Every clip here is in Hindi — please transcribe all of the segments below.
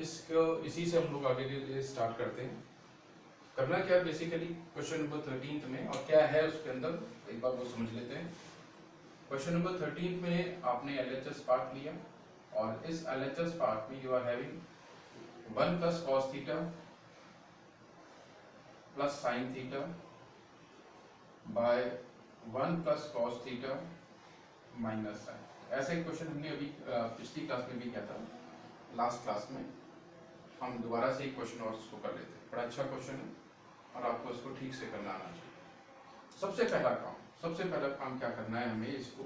इसको इसी से हम लोग आगे के स्टार्ट करते हैं। करना क्या है बेसिकली क्वेश्चन नंबर 13 में और क्या है उसके अंदर एक बार वो समझ लेते हैं। क्वेश्चन नंबर 13 में आपने एलएचएस पार्ट लिया और इस एलएचएस पार्ट में you are having 1 plus cos theta plus sine theta by 1 plus cos theta minus sine. ऐसा ही क्वेश्चन हमने अभी पिछली क्लास में भी किया था, लास्ट क्लास में। हम दोबारा से एक क्वेश्चन और इसको कर लेते हैं। बड़ा अच्छा क्वेश्चन है और आपको इसको ठीक से करना आना चाहिए। सबसे पहला काम क्या करना है हमें, इसको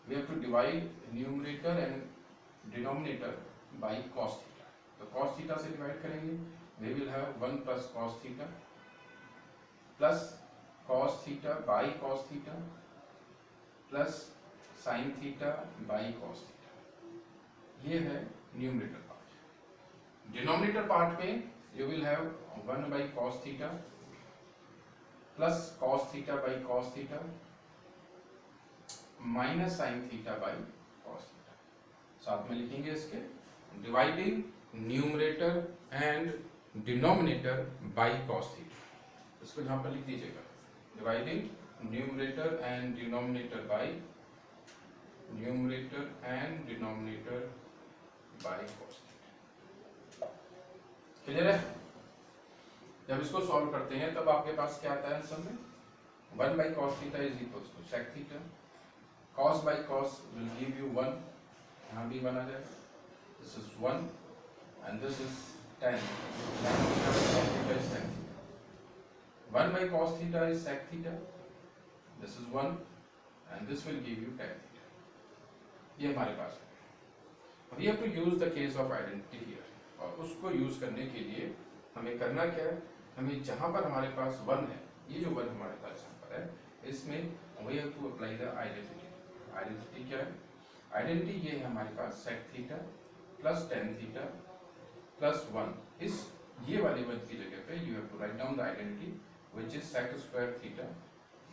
we have to divide numerator and denominator by cos theta. तो कॉस थीटा से डिवाइड करेंगे, we will have 1 plus cos theta plus cos theta by cos theta plus sine theta by cos theta. ये है न्यूमरेटर पार्ट। डिनोमिनेटर पार्ट में you will have 1 by cos theta plus cos theta by cos theta minus sine theta by cos theta. साथ में लिखेंगे इसके dividing numerator and denominator by cos theta. इसको यहां पर लिख दीजिएगा, dividing numerator and denominator by cos theta. Clear है? जब इसको सॉल्व करते हैं तब आपके पास क्या आता है आंसर में, 1 by cos theta is equal to sec theta, cos by cos will give you 1, यहाँ भी 1 आ जाएगा, this is 1 and this is 10, 1 by cos theta is sec theta, this is 1 and this will give you tan theta. ये हमारे पास है। We have to use the case of identity here, और उसको यूज करने के लिए हमें करना क्या है, हमें जहां पर हमारे पास 1 है, ये जो 1 हमारे पास यहाँ पर है, इसमें we have to apply the identity. Identity क्या है? Identity ये है हमारे पास sec theta plus tan theta plus 1. इस ये वाले 1 की जगह पे you have to write down the identity which is sec square theta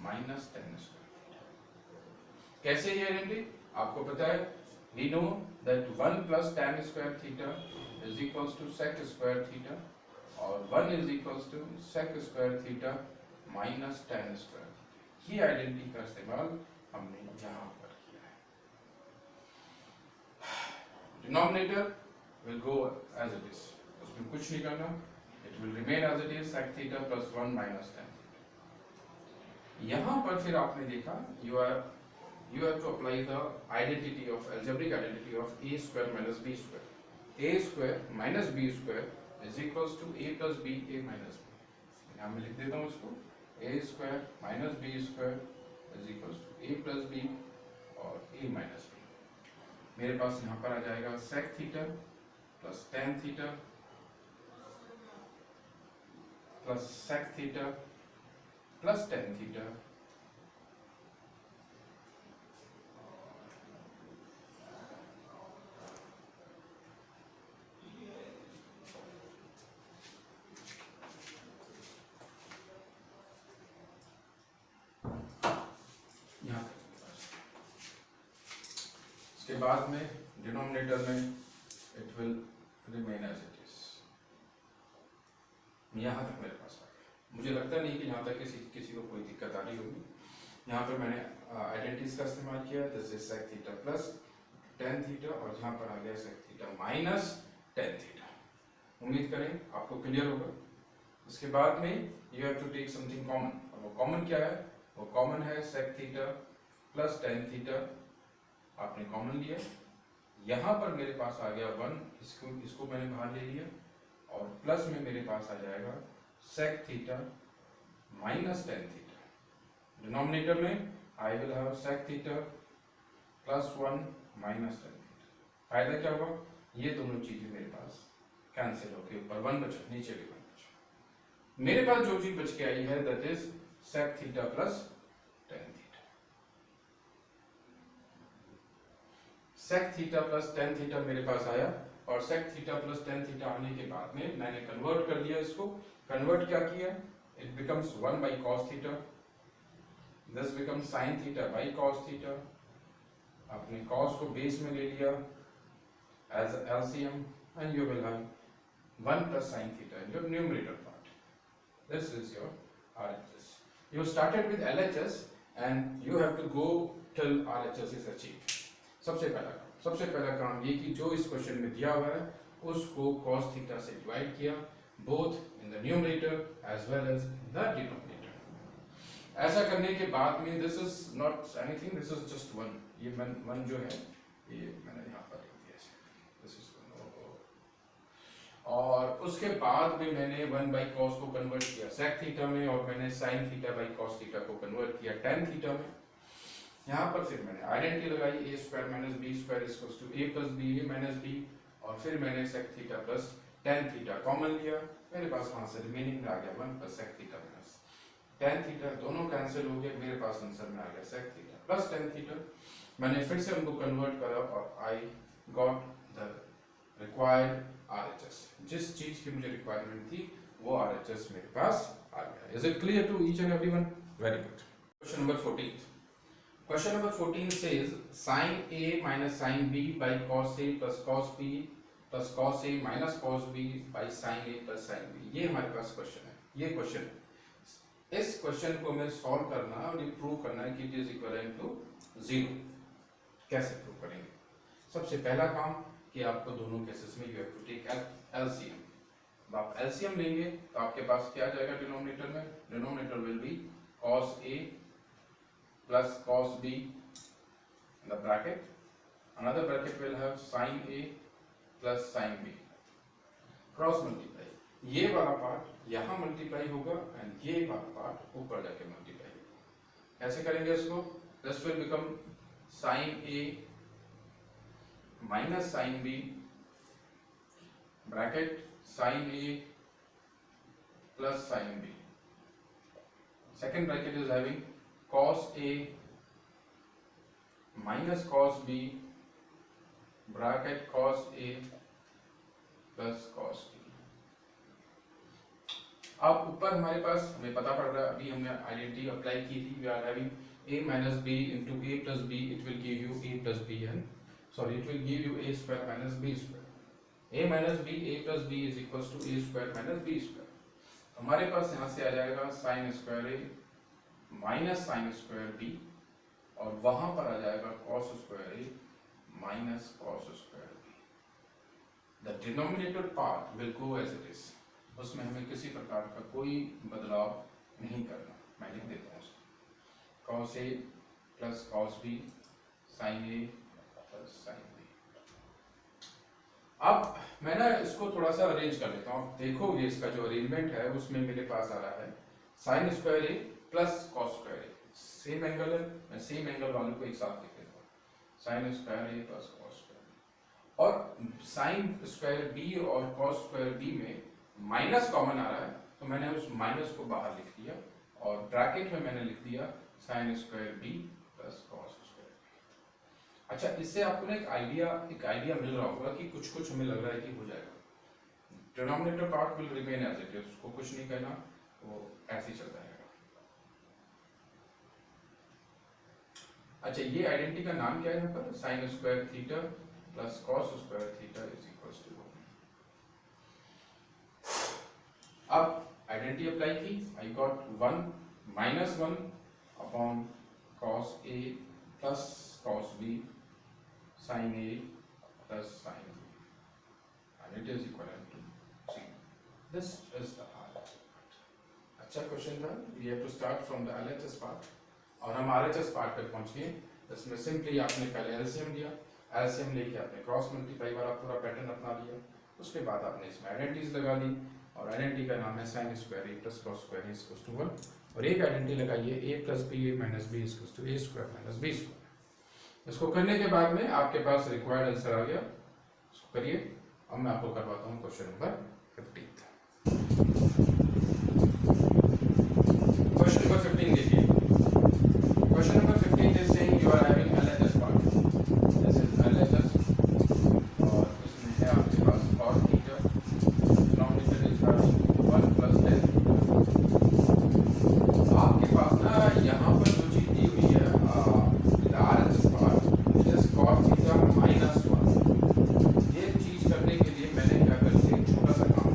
minus tan square theta. कैसे ये आइडेंटिटी आपको पता है, we know that 1 plus tan square theta is equals to sec square theta और 1 is equals to sec square theta minus tan square theta. ये आइडेंटिटी का इस्तेमाल हमने यहाँ पर किया है। Denominator will go as it is, उसमें कुछ नहीं करना, it will remain as it is sec theta plus 1 minus tan theta. यहाँ पर फिर आपने देखा you have to apply the identity of algebraic identity of a square minus b square. A square minus b square is equals to a plus b a minus b. यहाँ मैं लिख देता हूँ इसको, a square minus b square is equals to a plus b और a minus b. मेरे पास यहाँ पर आ जाएगा sec theta plus tan theta plus sec theta plus tan theta यहाँ तक। इसके बाद में डिनोमिनेटर में it will remain as it is. यहाँ तक मेरे पास आ गया। मुझे लगता नहीं कि यहाँ तक किसी को कोई दिक्कत आ रही होगी। यहाँ पर मैंने आइडेंटिटीज का इस्तेमाल किया, this is sec theta plus tan theta और यहाँ पर आ गया sec theta minus tan theta. उम्मीद करें आपको क्लियर होगा। इसके बाद में you have to take something common, और वो कॉमन क्या है, वो कॉमन है sec theta plus tan theta. आपने कॉमन लिया, यहाँ पर मेरे पास आ गया 1, इसको मैंने बाहर ले लिया और प्लस में मेरे पास आ जाएगा sec theta minus tan theta. Denominator में I will have sec theta plus 1 minus tan theta. फायदा क्या हुआ, ये दोनों चीजें मेरे पास कैंसिल होके ऊपर 1 बचा, नीचे भी 1 बचा। मेरे पास जो चीज बच के आई है that is sec theta plus tan theta. sec theta plus tan theta मेरे पास आया और sec theta plus tan theta आने के बाद में मैंने कन्वर्ट कर दिया इसको। कन्वर्ट क्या किया, it becomes 1 by cos theta, this becomes sin theta by cos theta. आपने cos को बेस में ले लिया as LCM and you will have 1 plus sin theta in your numerator part. This is your RHS. You started with LHS and you have to go till RHS is achieved. सबसे पहला काम ये कि जो इस क्वेश्चन में दिया हुआ है उसको cos theta से डिवाइड किया, both in the numerator as well as in the denominator. ऐसा करने के बाद में this is not anything, this is just 1. ये 1 जो है ये मैंने यहाँ पर लिख दिया है, this is 1. और उसके बाद में मैंने 1 by cos को कन्वर्ट किया sec थीटा में, और मैंने sin theta by cos theta को कन्वर्ट किया tan थीटा में. यहाँ पर फिर मैंने आइडेंटिटी लगाई, a square minus b square equals to a plus b a minus b, और फिर मैंने sec theta plus tan theta common लिया, मेरे पास वहां से रिमेनिंग आ गया 1 plus sec theta minus tan theta, दोनों कैंसिल हो गए, मेरे पास आंसर में आ गया sec theta plus tan theta. मैंने फिर से उनको कन्वर्ट करा और I got the required RHS. जिस चीज की मुझे रिक्वायरमेंट थी वो RHS मेरे पास आ गया. Is it clear to each and everyone? Very good. Question number 14. Question number 14 says sin A minus sin B by cos A plus cos B plus cos A minus cos B by sin A plus sin B. ये हमारे पास क्वेश्चन है. ये क्वेश्चन है. इस क्वेश्चन को हमें सॉल्व करना और ये प्रूव करना है कि इट इज इक्विवेलेंट टू 0. कैसे प्रूव करेंगे? सबसे पहला काम कि आपको दोनों केसेस में you have to take LCM. अब आप एलसीएम लेंगे तो आपके पास क्या आ जाएगा डिनोमिनेटर में? Denominator will be cos A plus cos B in the bracket. Another bracket will have sin A plus sin B. Cross multiply. ये वाला पार्ट यहाँ मल्टीप्लाई होगा एंड ये वाला पार्ट ऊपर जाके मल्टीप्लाई होगा. कैसे करेंगे इसको? This will become sin A minus sin B bracket sin A plus sin B. Second bracket is having cos A minus cos B bracket cos A plus cos B. अब ऊपर हमारे पास हमें पता पड़ रहा है, अभी हमने आइडेंटिटी अप्लाई की थी. We are having a minus b into a plus b, it will give you a plus b, and it will give you a square minus b square. a minus b, a plus b is equals to a square minus b square. हमारे पास यहाँ से आ जाएगा sin square a minus sin square b, और वहां पर आ जाएगा cos square a minus cos square b. The denominator part will go as it is. उसमें हमें किसी प्रकार का कोई बदलाव नहीं करना. मैं लिख देता हूँ cos A plus cos B sin A plus sin B. अब मैं ना इसको थोड़ा सा अरेंज कर लेता हूँ. देखोगे इसका जो अरेंजमेंट है उसमें मेरे पास आ रहा है sin square A plus cos square A. Same angle है, मैं सेम एंगल वालों को एक साथ लिख देता हूँ. sin square A plus cos square A. और sin स्क्वायर B और cos स्क्वायर B में माइनस कॉमन आ रहा है, तो मैंने उस माइनस को बाहर लिख दिया और ब्रैकेट में मैंने लिख दिया sin square b plus cos square b. अच्छा, इससे आपको ना एक आइडिया मिल रहा होगा कि कुछ हमें लग रहा है कि हो जाएगा. Denominator part will remain as it is, उसको कुछ नहीं करना, वो ऐसे ही चलता रहेगा. अच्छा, ये आइडेंटिटी का नाम क्या है यहाँ पर? sin square theta plus cos square theta is equals to 1. अब आइडेंटिटी अप्लाई की, I got 1 minus 1 upon cos A plus cos B sin A plus sin B, and it is equivalent to 0. This is the RHS part. अच्छा क्वेश्चन था. We have to start from the LHS part, और हम RHS part पे पहुंच गए. इसमें सिंपली आपने पहले LCM लिया, LCM लेके आपने क्रॉस मल्टीप्लाई वाला पूरा पैटर्न अपना लिया. उसके बाद आपने इसमें आइडेंटिटीज लगा दी, और आइडेंटिटी का नाम है sin square A plus cos square A equals to 1, और एक आइडेंटिटी लगाइए a plus B A minus B equals to a square minus b square. इसको करने के बाद में आपके पास रिक्वायर्ड आंसर आ गया. इसको करिए. अब मैं आपको करवाता हूँ क्वेश्चन नंबर 15. क्वेश्चन नंबर 15 देखिए. Question number 15 is saying you are having LHS part. This is LHS, और इसमें है आपके पास cos theta, denominator is having 1 plus 10. आपके पास ना यहाँ पर जो चीज दी हुई है RHS part, is cos theta minus 1. ये चीज करने के लिए मैंने क्या कर दिया, एक छोटा सा काम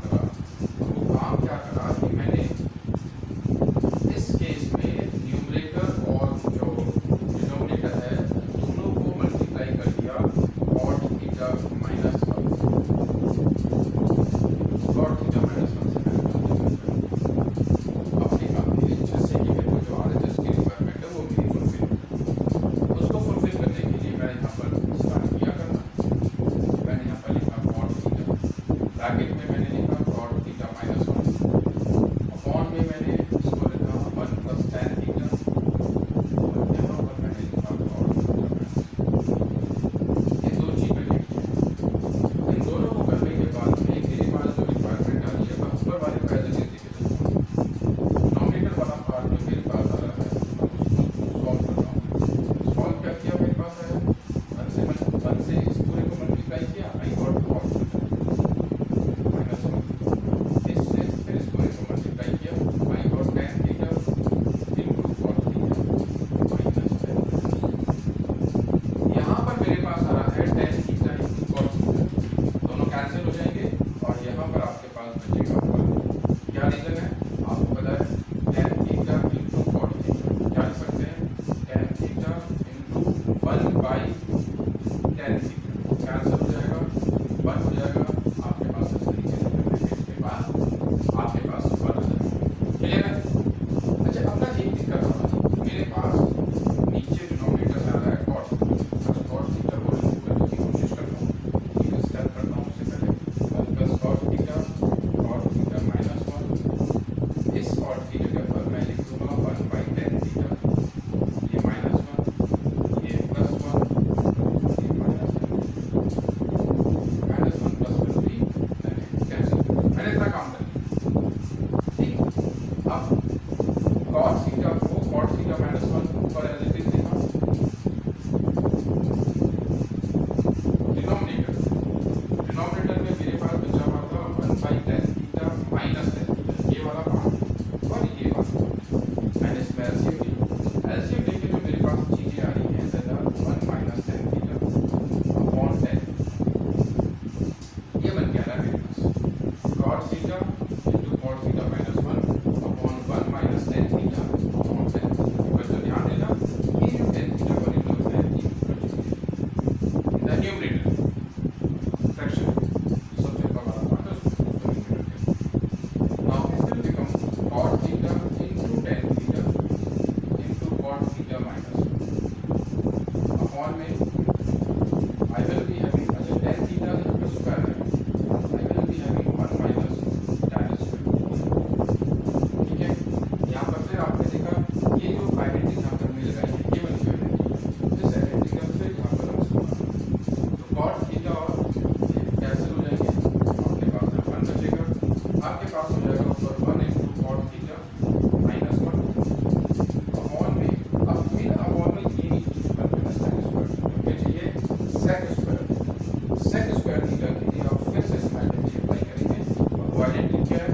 थीटा के लिए और फिर से इसमें आइडेंटिटी अप्लाई करेंगे। और वो आइडेंटिटी क्या है?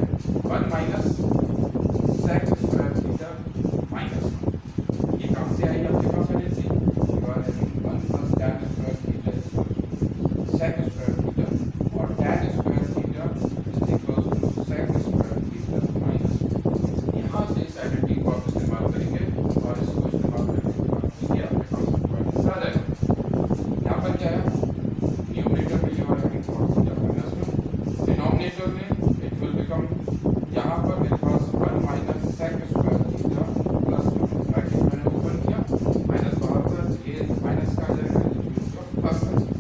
1 minus sec square theta minus 1। ये कहाँ से आई आपके पास identity? You are having 1 plus tan square theta sec square theta और tan square theta is equals to sec square theta minus 1। यहाँ से इस आइडेंटिटी को आप इस्तेमाल करेंगे और इसको इस्तेमाल करने के बाद ये आपके पास इक्वेशन आ जाएगा। यहाँ पर क्या है? न्यूमरेटर में you are having cos theta minus 1, denominator में इट विल बिकम, यहाँ पर मेरे पास 1 minus sec square theta plus 1, bracket मैंने ओपन किया, माइनस बाहर था, ये माइनस का आ जाएगा, प्लस आ जाएगा।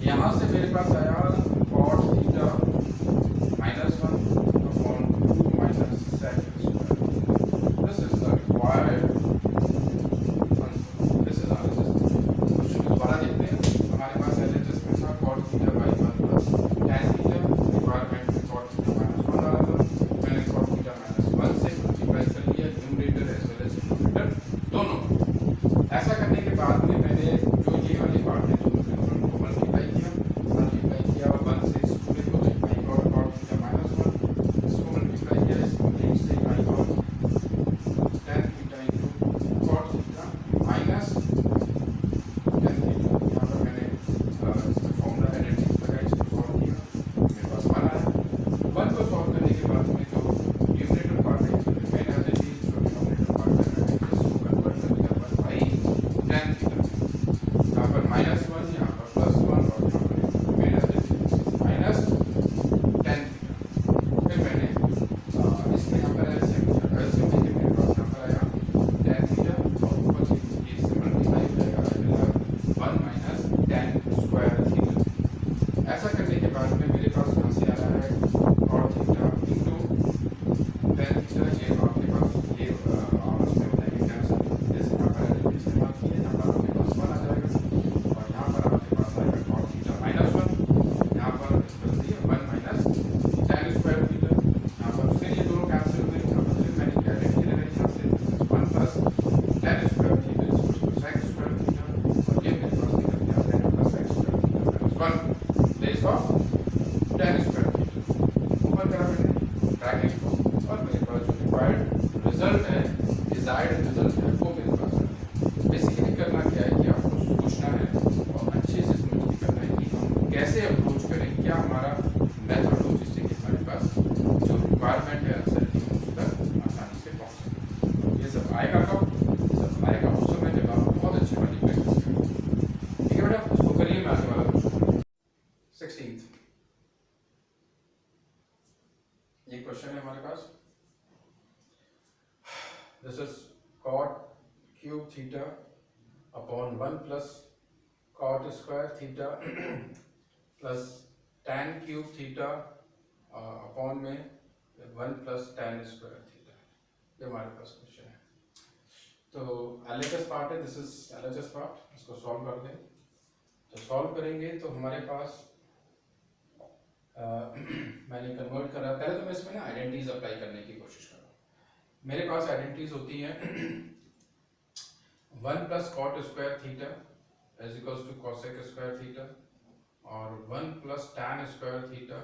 यहाँ से मेरे पास आया cos theta minus 1 upon 2 minus sec square. This is the required answer. This is our question. दोबारा देखते हैं। हमारे पास एलएचएस में था cos theta by 1 plus tan theta, requirement में cos थीटा माइनस 1 आ रहा था, मैंने cos थीटा माइनस 1 से मल्टीप्लाई कर लिया numerator as well as denominator दोनों। ऐसा करने के बाद में मैंने जो ये वाली पार्ट है दोनों को मल्टीप्लाई किया और 1 से इस पूरे को आई और cos थीटा माइनस 1, इसको मल्टीप्लाई किया, इसको 3 से आई और tan theta into cos theta minus tan theta. यहाँ पर मैंने इसका फॉर्मूला आइडेंटिटी लगाया, इसको सॉल्व किया, मेरे पास 1 आया। 1 को सॉल्व करने के बाद में जो न्यूमरेटर पार्ट है इसमें रिमेन एज इट इज, जो डिनोमिनेटर पार्ट है मैंने इसको कन्वर्ट कर दिया 1 बाई tan थीटा। यहाँ पर माइनस 1, यहाँ पर प्लस 1 और यहाँ पर remain as it is minus tan theta. फिर मैंने इसमें यहाँ पर एलसीएम लेके मेरे पास यहाँ पर आया tan थीटा और ऊपर से ये इससे मल्टीप्लाई हो जाएगा, 1 माइनस tan स्क्वायर थीटा। ऐसा करने के बाद में मेरे पास यहाँ से आ रहा है cos theta into tan theta. ये आपके पास ये आपस में हो जाएंगे कैंसिल, जैसे यहाँ पर आइडेंटिटी इस्तेमाल किए, यहाँ पर आपके पास 1 आ जाएगा और यहाँ पर आपके पास आएगा cos थीटा माइनस 1, यहाँ पर इस पर दिए 1 माइनस tan स्क्वायर थीटा। यहाँ पर फिर ये दोनों कैंसिल हो गए, यहाँ पर फिर मैंने आइडेंटिटी लगाई, यहाँ से 1 plus tan square theta equals to sec square theta और ये मेरे पास निकल के आ जाएगा plus sec square theta minus 1 place of tan square theta. Open करा मैंने ब्रैकेट को और मेरे पास जो रिक्वायर्ड रिजल्ट है, डिजायर्ड रिजल्ट है, वो मेरे पास आ गया। बेसिकली करना क्या है कि आपको सोचना है और अच्छे से समझ के करना है कि हम कैसे अप्रोच करें, क्या हमारा मेथड हो जिससे कि हमारे पास जो रिक्वायरमेंट है आंसर की हम उस तक आसानी से पहुंच सकें। ये सब आएगा कब? ये सब आएगा उस समय जब आप बहुत अच्छी वाली प्रैक्टिस करें। ठीक है बेटा, उसको करिए। मैं आगे वाला क्वेश्चन 16th ये क्वेश्चन है हमारे पास। This is cot cube theta upon 1 plus cot square theta plus tan cube theta upon में 1 प्लस tan स्क्वायर थीटा। ये हमारे पास क्वेश्चन है। तो एलएचएस पार्ट है, दिस इज एलएचएस पार्ट, इसको सॉल्व कर दें। तो सॉल्व करेंगे तो हमारे पास मैंने कन्वर्ट करा। पहले तो मैं इसमें ना आइडेंटिटीज अप्लाई करने की कोशिश कर रहा हूँ। मेरे पास आइडेंटिटीज होती हैं 1 plus cot square theta is equals to cosec square theta और 1 plus tan square theta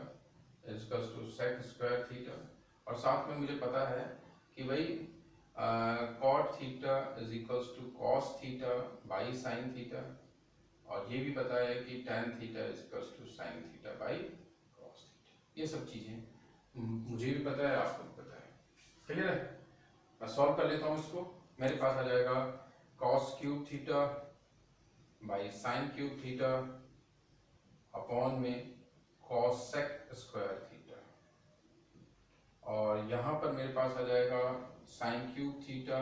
is equals to sec square theta. और साथ में मुझे पता है कि भाई cot theta is equals to cos theta by sin theta और ये भी पता है कि tan theta is equals to sin theta by cos theta. ये सब चीज़ें मुझे भी पता है, आपको भी पता है। क्लियर है? मैं सॉल्व कर लेता हूँ इसको। मेरे पास आ जाएगा cos cube theta by sin cube theta upon में cos sec स्क्वायर थीटा और यहाँ पर मेरे पास आ जाएगा sin cube theta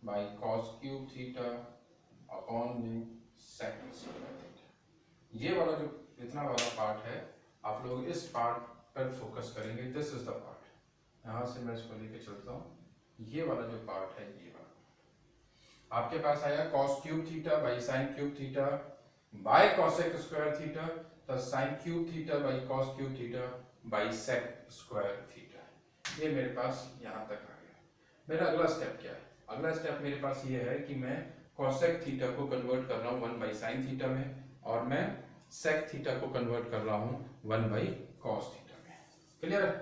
by cos cube theta upon में sec स्क्वायर थीटा। ये वाला जो इतना वाला पार्ट है, आप लोग इस पार्ट पर फोकस करेंगे। This is the part. यहाँ से मैं इसको लेके चलता हूँ। ये वाला जो पार्ट है, ये वाला आपके पास आया cos cube theta by sin cube theta by cosec square theta plus sin cube theta by cos cube theta by sec square theta. ये मेरे पास यहाँ तक आ गया। मेरा अगला स्टेप क्या है? अगला स्टेप मेरे पास ये है कि मैं cosec थीटा को कन्वर्ट कर रहा हूँ 1 बाई sin थीटा में और मैं सेक थीटा को कन्वर्ट कर रहा हूं 1 बाई कॉस थीटा में। क्लियर है?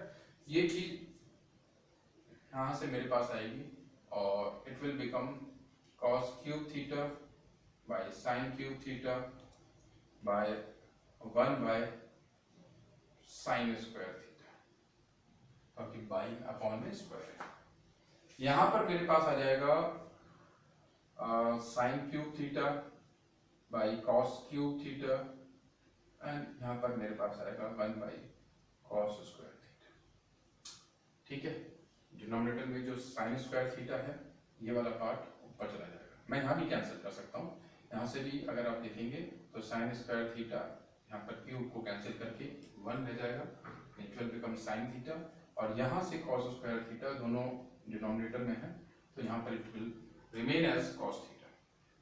ये चीज यहां से मेरे पास आएगी और it will become cos cube theta by sign cube theta by 1 by sine square theta, क्योंकि बाई अपॉन में स्क्वायर है। यहां पर मेरे पास आ जाएगा sign cube theta by cos cube theta and यहां पर मेरे पास आएगा 1 बाई कॉस स्क्वायर थीटा। ठीक है, डिनोमिनेटर में जो साइन स्क्वायर थीटा है ये वाला पार्ट ऊपर चला जाएगा। मैं यहाँ भी कैंसिल कर सकता हूँ, यहाँ से भी अगर आप देखेंगे तो साइन स्क्वायर थीटा यहाँ पर क्यूब को कैंसिल करके 1 रह जाएगा, it will become sine theta, और यहाँ से कॉस स्क्वायर थीटा दोनों डिनोमिनेटर में है तो यहाँ पर it will remain as cos theta.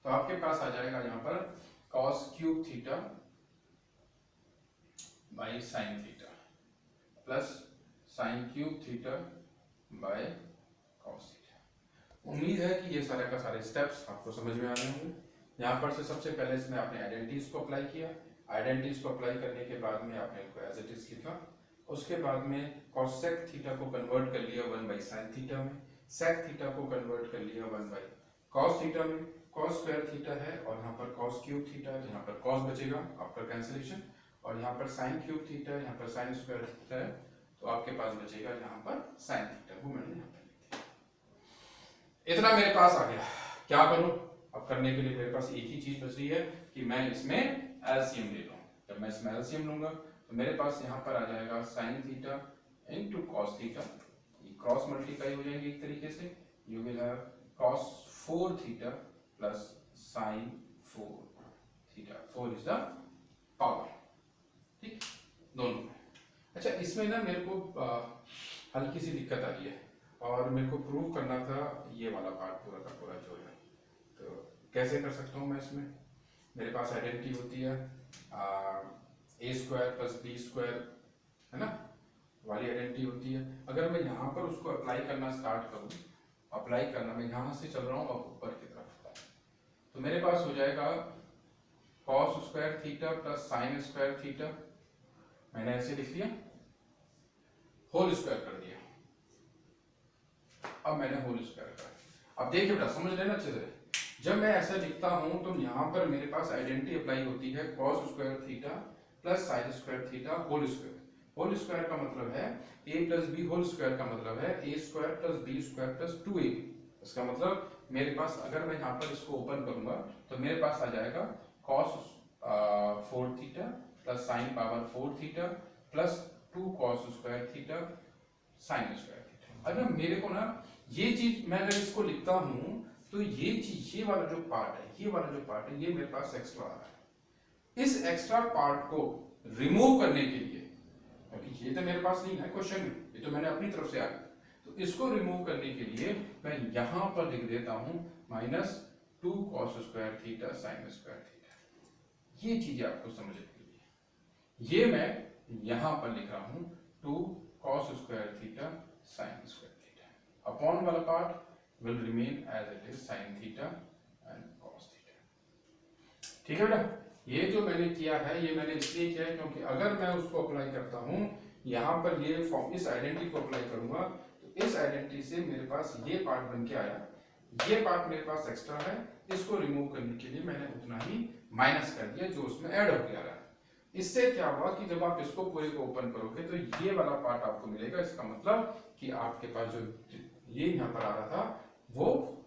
तो आपके पास आ जाएगा यहाँ पर cos cube theta by sine theta plus sine cube theta by cos theta. उम्मीद है कि ये सारे का सारे स्टेप्स आपको समझ में आ रहे होंगे। यहाँ पर से सबसे पहले इसमें आपने आइडेंटिटीज को अप्लाई किया, आइडेंटिटीज को अप्लाई करने के बाद में आपने इनको एज इट इज लिखा, उसके बाद में कॉस सेक थीटा को कन्वर्ट कर लिया 1 बाई साइन थीटा में, सेक थीटा को कन्वर्ट कर लिया 1 बाई कॉस थीटा में, कॉस स्क्वायर थीटा है और यहाँ पर कॉस क्यूब थीटा है, यहाँ पर कॉस बचेगा आफ्टर कैंसिलेशन, और यहाँ पर साइन क्यूब थीटा है, यहाँ पर साइन स्क्वायर थीटा है, तो आपके पास बचेगा यहाँ पर साइन थीटा, वो मैंने यहाँ पर लिख दिया। इतना मेरे पास आ गया, क्या करूं? अब करने के लिए मेरे पास एक ही चीज बच रही है कि मैं इसमें एलसीएम ले लूं। जब मैं इसमें एलसीएम लूंगा तो मेरे पास यहाँ पर आ जाएगा sine theta into cos theta, ये क्रॉस मल्टीप्लाई हो जाएंगे एक तरीके से, you will have cos 4 theta plus sign 4 theta, 4 is the power. ठीक, दोनों। अच्छा, इसमें ना मेरे को हल्की सी दिक्कत आ रही है और मेरे को प्रूव करना था ये वाला पार्ट पूरा का पूरा जो है, तो कैसे कर सकता हूँ मैं इसमें? मेरे पास आइडेंटिटी होती है ए स्क्वायर प्लस बी स्क्वायर, है ना, वाली आइडेंटिटी होती है। अगर मैं यहाँ पर उसको अप्लाई करना स्टार्ट करूँ, अप्लाई करना, मैं यहाँ से चल रहा हूँ अब ऊपर की तरफ, तो मेरे पास हो जाएगा cos square theta plus sine square theta, मैंने ऐसे लिख लिया, होल स्क्वायर कर दिया। अब मैंने होल स्क्वायर कर, अब देखिए बेटा समझ लेना अच्छे से, जब मैं ऐसा लिखता हूं तो यहाँ पर मेरे पास आइडेंटिटी अप्लाई होती है cos square theta plus sine square theta whole square. Whole square का मतलब है a plus B, whole square का मतलब है a square plus B square plus 2ab। इसका मतलब मेरे पास, अगर मैं यहाँ पर इसको ओपन करूंगा तो मेरे पास आ जाएगा cos 4 theta plus sine power 4 theta plus 2 cos square theta sine square theta. अगर मेरे को ना ये चीज, मैं अगर इसको लिखता हूं तो ये चीज, ये वाला जो पार्ट है, ये वाला जो पार्ट है, ये मेरे पास एक्स्ट्रा आ रहा है। इस एक्स्ट्रा पार्ट को रिमूव करने के लिए, क्योंकि ये तो मेरे पास नहीं है क्वेश्चन में, ये तो मैंने अपनी तरफ से आ गया, तो इसको रिमूव करने के लिए मैं यहां पर लिख देता हूं -2 cos square theta sine square theta. ये चीजें आपको समझने के लिए ये मैं यहां पर लिख रहा हूं 2 cos square theta sine square theta, upon वाला part will remain as it is sin theta and cos theta। ठीक है बेटा, ये जो मैंने किया है ये मैंने इसलिए किया है क्योंकि अगर मैं उसको अप्लाई करता हूं यहाँ पर, ये फॉर्म, इस आइडेंटिटी को अप्लाई करूंगा तो इस आइडेंटिटी से मेरे पास ये पार्ट बन के आया, ये पार्ट मेरे पास एक्स्ट्रा है, इसको रिमूव करने के लिए मैंने उतना ही माइनस कर दिया जो उसमें ऐड होके आ रहा है। इससे क्या हुआ कि जब आप इसको पूरे को ओपन करोगे तो ये वाला पार्ट आपको मिलेगा। इसका मतलब कि आपके पास जो ये यहाँ पर आ रहा था वो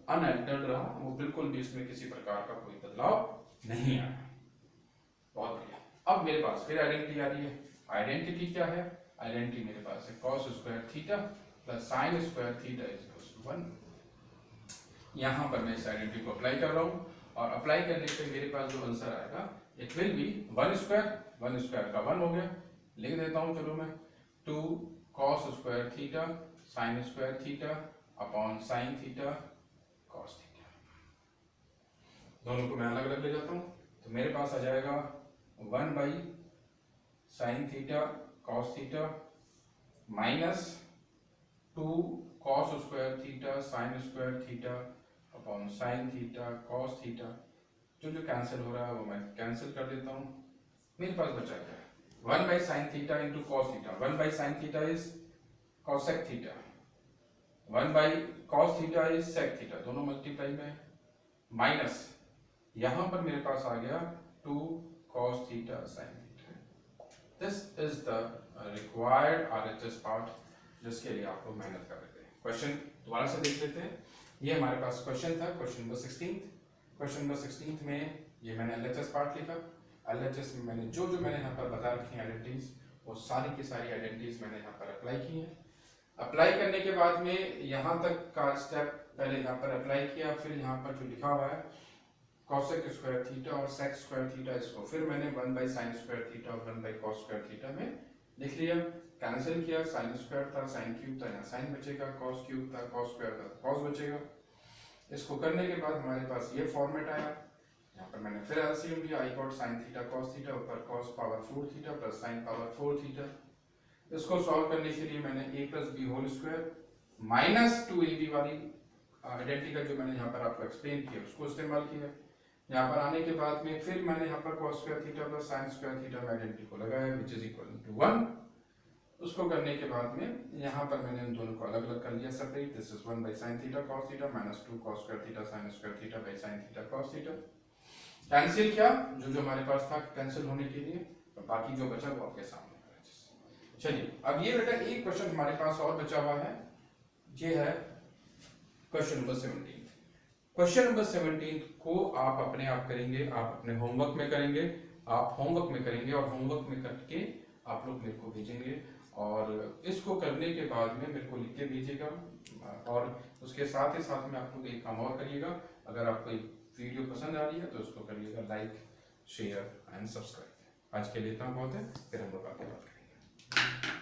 अनअल्टर्ड रहा, वो बिल्कुल भी इसमें किसी प्रकार का कोई बदलाव नहीं आया। बहुत बढ़िया। अब मेरे पास फिर आइडेंटिटी आ रही है। आइडेंटिटी क्या है? आइडेंटिटी मेरे पास है cos square theta plus sine square theta is equal to 1। यहां पर मैं इस आइडेंटिटी को अप्लाई कर रहा हूं और अप्लाई करने पे मेरे पास जो आंसर आएगा इट विल बी 1 स्क्वायर का 1 हो गया, लिख देता हूं चलो मैं 2 cos square theta sine square theta upon sine theta cos theta. दोनों को मैं अलग अलग ले जाता हूं तो मेरे पास आ जाएगा 1 by sine theta cos theta minus 2 cos square theta sine square theta upon sine theta cos theta. जो जो कैंसिल हो रहा है वो मैं कैंसिल कर देता हूं, मेरे पास बचा क्या है 1 by sine theta into cos theta 1 by sine theta is cosec theta 1 by cos theta is sec theta दोनों मल्टीप्लाई में है माइनस यहां पर मेरे पास आ गया 2 cos theta sin theta this is the required RHS part जिसके लिए आप लोग मेहनत कर रहे थे क्वेश्चन दोबारा से देख लेते हैं ये हमारे पास क्वेश्चन था क्वेश्चन नंबर 16 में ये मैंने LHS पार्ट लिखा LHS में मैंने जो मैंने यहाँ पर बता रखी है आइडेंटिटीज वो सारी की सारी आइडेंटिटीज मैंने यहाँ पर अप्लाई की है अप्लाई करने के बाद में यहाँ तक का स्टेप पहले यहाँ पर अप्लाई किया फिर यहाँ पर जो लिखा हुआ है cosec स्क्वायर थीटा और sec स्क्वायर थीटा इसको फिर मैंने 1 बाई साइन स्क्वायर थीटा और 1 बाई cos स्क्वायर थीटा में लिख लिया कैंसिल किया साइन स्क्वायर था साइन क्यूब था यहाँ साइन बचेगा cos क्यूब था cos स्क्वायर था cos बचेगा इसको करने के बाद हमारे पास ये फॉर्मेट आया यहाँ पर मैंने फिर एलसीएम लिया I got sine theta cos theta ऊपर cos power 4 theta plus sine power 4 theta इसको सॉल्व करने के लिए मैंने a plus B whole square minus 2ab वाली आइडेंटिटी का जो मैंने यहाँ पर आपको एक्सप्लेन किया उसको इस्तेमाल किया यहाँ पर आने के बाद में फिर मैंने यहाँ पर cos square theta plus sine square theta में आइडेंटिटी को लगाया विच इज इक्वल टू 1 उसको करने के बाद में यहाँ पर मैंने उन दोनों को अलग अलग कर लिया separate this is 1 by sine theta cos theta minus 2 cos square theta sine square theta by sine theta cos theta cancel किया जो हमारे पास था कैंसिल होने के लिए और बाकी जो बचा वो आपके सामने चलिए अब ये बेटा एक क्वेश्चन हमारे पास और बचा हुआ है ये है क्वेश्चन नंबर 17 क्वेश्चन नंबर 17 को आप अपने आप करेंगे आप अपने होमवर्क में करेंगे आप होमवर्क में करेंगे और होमवर्क में करके आप लोग मेरे को भेजेंगे और इसको करने के बाद में मेरे को लिख के भेजिएगा और उसके साथ ही साथ में आप लोग एक काम और करिएगा अगर आपको वीडियो पसंद आ रही है तो उसको करिएगा लाइक शेयर एंड सब्सक्राइब आज के लिए इतना बहुत है फिर हम लोग आगे बात करेंगे